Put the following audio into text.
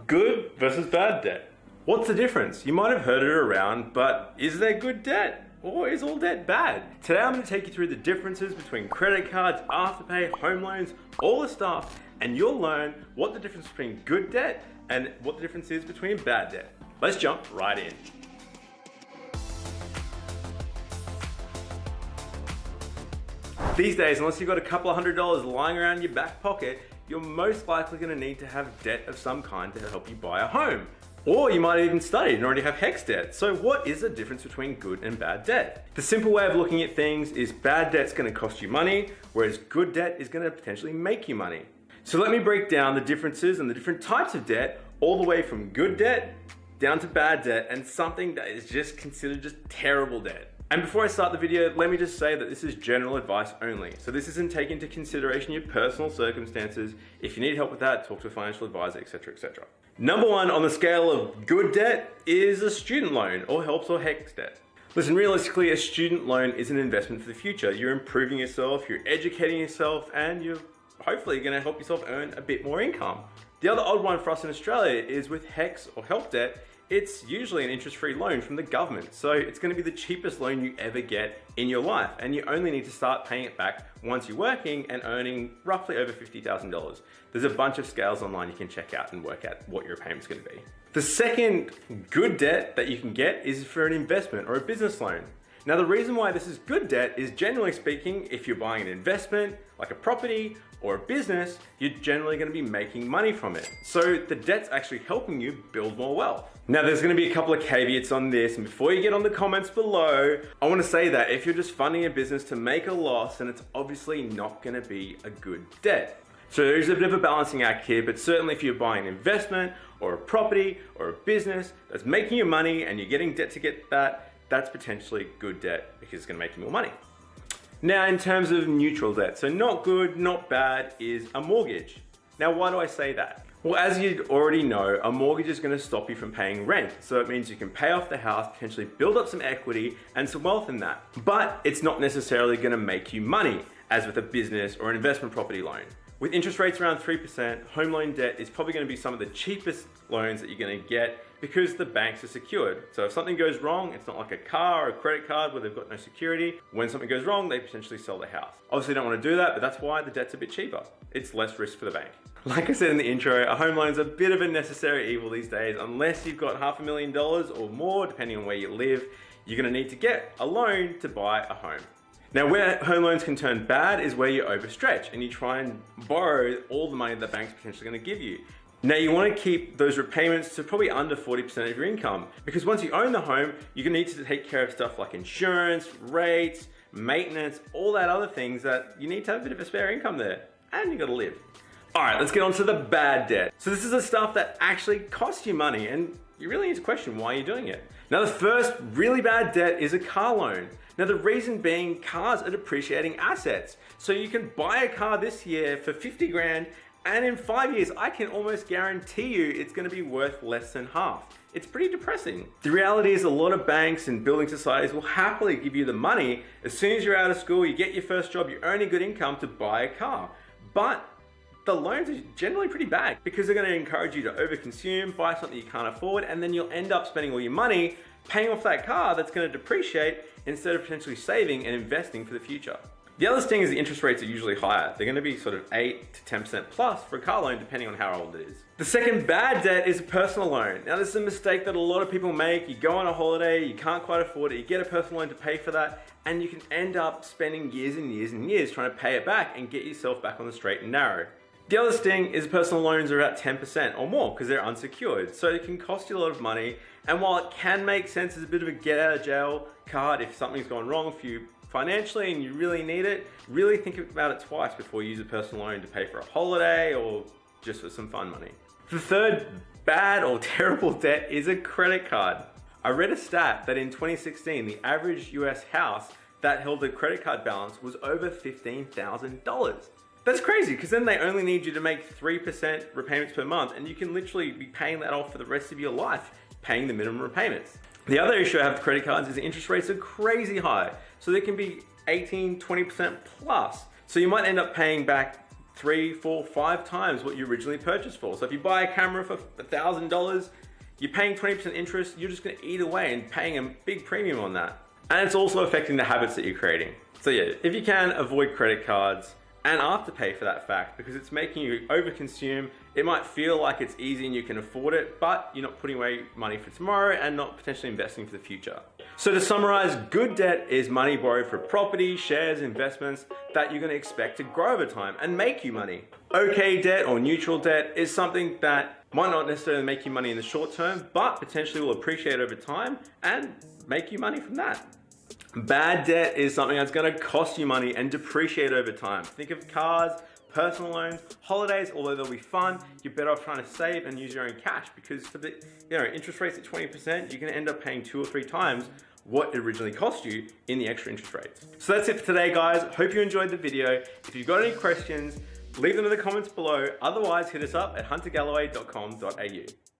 Good versus bad debt. What's the difference? You might have heard it around, but is there good debt? Or is all debt bad? Today I'm going to take you through the differences between credit cards, Afterpay, home loans, all the stuff, and you'll learn what the difference between good debt and what the difference is between bad debt. Let's jump right in. These days, unless you've got a couple of $100 lying around in your back pocket, you're most likely going to need to have debt of some kind to help you buy a home. Or you might have even studied and already have HECS debt. So what is the difference between good and bad debt? The simple way of looking at things is bad debt's going to cost you money, whereas good debt is going to potentially make you money. So let me break down the differences and the different types of debt, all the way from good debt down to bad debt and something that is just considered just terrible debt. And before I start the video, let me just say that this is general advice only. So this isn't taking into consideration your personal circumstances. If you need help with that, talk to a financial advisor, etc., etc. Number one on the scale of good debt is a student loan or HELPS or HECS debt. Listen, realistically, a student loan is an investment for the future. You're improving yourself, you're educating yourself, and you're hopefully going to help yourself earn a bit more income. The other odd one for us in Australia is with HECS or HELP debt. It's usually an interest-free loan from the government. So it's going to be the cheapest loan you ever get in your life. And you only need to start paying it back once you're working and earning roughly over $50,000. There's a bunch of scales online you can check out and work out what your payment's going to be. The second good debt that you can get is for an investment or a business loan. Now, the reason why this is good debt is, generally speaking, if you're buying an investment, like a property or a business, you're generally going to be making money from it. So the debt's actually helping you build more wealth. Now, there's going to be a couple of caveats on this, and before you get on the comments below, I want to say that if you're just funding a business to make a loss, then it's obviously not going to be a good debt. So there's a bit of a balancing act here, but certainly if you're buying an investment or a property or a business that's making you money and you're getting debt to get that, that's potentially good debt because it's going to make you more money. Now, in terms of neutral debt, so not good, not bad, is a mortgage. Now, why do I say that? Well, as you already know, a mortgage is going to stop you from paying rent. So it means you can pay off the house, potentially build up some equity and some wealth in that. But it's not necessarily going to make you money, as with a business or an investment property loan. With interest rates around 3%, home loan debt is probably going to be some of the cheapest loans that you're going to get because the banks are secured. So if something goes wrong, it's not like a car or a credit card where they've got no security. When something goes wrong, they potentially sell the house. Obviously, you don't want to do that, but that's why the debt's a bit cheaper. It's less risk for the bank. Like I said in the intro, a home loan's a bit of a necessary evil these days. Unless you've got $500,000 or more, depending on where you live, you're going to need to get a loan to buy a home. Now, where home loans can turn bad is where you overstretch and you try and borrow all the money the bank's potentially going to give you. Now, you want to keep those repayments to probably under 40% of your income, because once you own the home, you're going to need to take care of stuff like insurance, rates, maintenance, all that other things that you need to have a bit of a spare income there, and you got to live. All right, let's get on to the bad debt. So this is the stuff that actually costs you money, and you really need to question why you're doing it. Now, the first really bad debt is a car loan. Now, the reason being, cars are depreciating assets. So you can buy a car this year for 50 grand, and in 5 years, I can almost guarantee you it's going to be worth less than half. It's pretty depressing. The reality is a lot of banks and building societies will happily give you the money as soon as you're out of school, you get your first job, you earn a good income to buy a car. But the loans are generally pretty bad because they're going to encourage you to overconsume, buy something you can't afford, and then you'll end up spending all your money paying off that car that's going to depreciate instead of potentially saving and investing for the future. The other thing is the interest rates are usually higher. They're going to be sort of 8 to 10% plus for a car loan, depending on how old it is. The second bad debt is a personal loan. Now, this is a mistake that a lot of people make. You go on a holiday, you can't quite afford it, you get a personal loan to pay for that, and you can end up spending years and years and years trying to pay it back and get yourself back on the straight and narrow. The other thing is personal loans are about 10% or more because they're unsecured. So it can cost you a lot of money. And while it can make sense as a bit of a get out of jail card if something's gone wrong for you financially and you really need it, really think about it twice before you use a personal loan to pay for a holiday or just for some fun money. The third bad or terrible debt is a credit card. I read a stat that in 2016, the average US house that held a credit card balance was over $15,000. That's crazy, because then they only need you to make 3% repayments per month, and you can literally be paying that off for the rest of your life, paying the minimum repayments. The other issue I have with credit cards is the interest rates are crazy high. So they can be 18, 20% plus. So you might end up paying back 3, 4, 5 times what you originally purchased for. So if you buy a camera for $1,000, you're paying 20% interest, you're just gonna eat away and paying a big premium on that. And it's also affecting the habits that you're creating. So yeah, if you can, avoid credit cards and Afterpay for that fact, because it's making you overconsume. It might feel like it's easy and you can afford it, but you're not putting away money for tomorrow and not potentially investing for the future. So to summarize, good debt is money borrowed for property, shares, investments that you're gonna expect to grow over time and make you money. Okay debt or neutral debt is something that might not necessarily make you money in the short term, but potentially will appreciate over time and make you money from that. Bad debt is something that's gonna cost you money and depreciate over time. Think of cars, personal loans, holidays. Although they'll be fun, you're better off trying to save and use your own cash, because for the interest rates at 20%, you're gonna end up paying 2 or 3 times what it originally cost you in the extra interest rates. So that's it for today, guys. Hope you enjoyed the video. If you've got any questions, leave them in the comments below. Otherwise, hit us up at huntergalloway.com.au.